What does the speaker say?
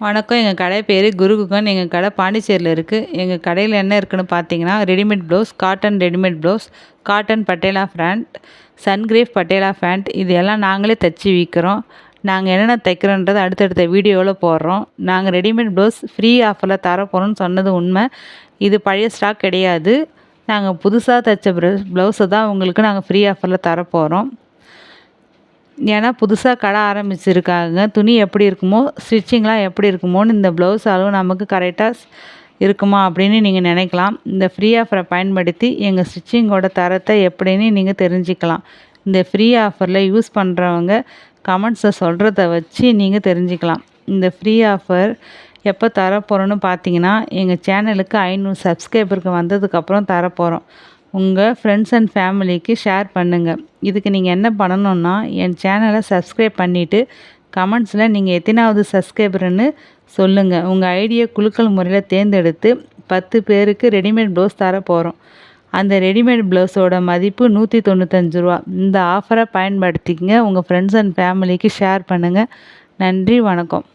வணக்கம். எங்கள் கடை பேர் குருகுகன். எங்கள் கடை பாண்டிச்சேரியில் இருக்குது. எங்கள் கடையில் என்ன இருக்குதுன்னு பார்த்தீங்கன்னா, readymade blouse, cotton readymade blouse, cotton Patiala pant, சன்கிரேஃப் பட்டேலா பேண்ட் இது எல்லாம் நாங்களே தைச்சி விற்கிறோம். நாங்கள் என்னென்ன தைக்கிறோன்றதை அடுத்தடுத்த வீடியோவில் போடுறோம். நாங்கள் ரெடிமேட் ப்ளவுஸ் ஃப்ரீ ஆஃபரில் தரப்போகிறோம்னு சொன்னது உண்மை. இது பழைய ஸ்டாக் கிடையாது. நாங்கள் புதுசாக தைச்ச ப்ளவுஸை தான் உங்களுக்கு நாங்கள் ஃப்ரீ ஆஃபரில் தரப்போகிறோம். ஏன்னா புதுசாக கடை ஆரம்பிச்சிருக்காங்க. துணி எப்படி இருக்குமோ, ஸ்டிச்சிங்லாம் எப்படி இருக்குமோன்னு இந்த ப்ளவுஸ் அளவு நமக்கு கரெக்டாக இருக்குமா அப்படின்னு நீங்கள் நினைக்கலாம். இந்த ஃப்ரீ ஆஃபரை பயன்படுத்தி எங்கள் ஸ்டிச்சிங்கோட தரத்தை எப்படின்னு நீங்கள் தெரிஞ்சுக்கலாம். இந்த ஃப்ரீ ஆஃபரில் யூஸ் பண்ணுறவங்க கமெண்ட்ஸை சொல்கிறத வச்சு நீங்கள் தெரிஞ்சுக்கலாம். இந்த ஃப்ரீ ஆஃபர் எப்போ தரப்போகிறோன்னு பார்த்தீங்கன்னா, எங்கள் சேனலுக்கு 500 சப்ஸ்கிரைபருக்கு வந்ததுக்கப்புறம் தரப்போகிறோம். உங்கள் ஃப்ரெண்ட்ஸ் அண்ட் ஃபேமிலிக்கு ஷேர் பண்ணுங்கள். இதுக்கு நீங்கள் என்ன பண்ணணுன்னா, என் சேனலை சப்ஸ்கிரைப் பண்ணிவிட்டு கமெண்ட்ஸில் நீங்கள் எத்தனாவது சப்ஸ்கிரைபர்னு சொல்லுங்கள். உங்கள் ஐடியை குலுக்கல் முறையில் தேர்ந்தெடுத்து 10 பேருக்கு ரெடிமேட் ப்ளவுஸ் தர போகிறோம். அந்த ரெடிமேட் ப்ளவுஸோட மதிப்பு ரூ. 195. இந்த ஆஃபரை பயன்படுத்திக்கங்க. உங்கள் ஃப்ரெண்ட்ஸ் அண்ட் ஃபேமிலிக்கு ஷேர் பண்ணுங்கள். நன்றி, வணக்கம்.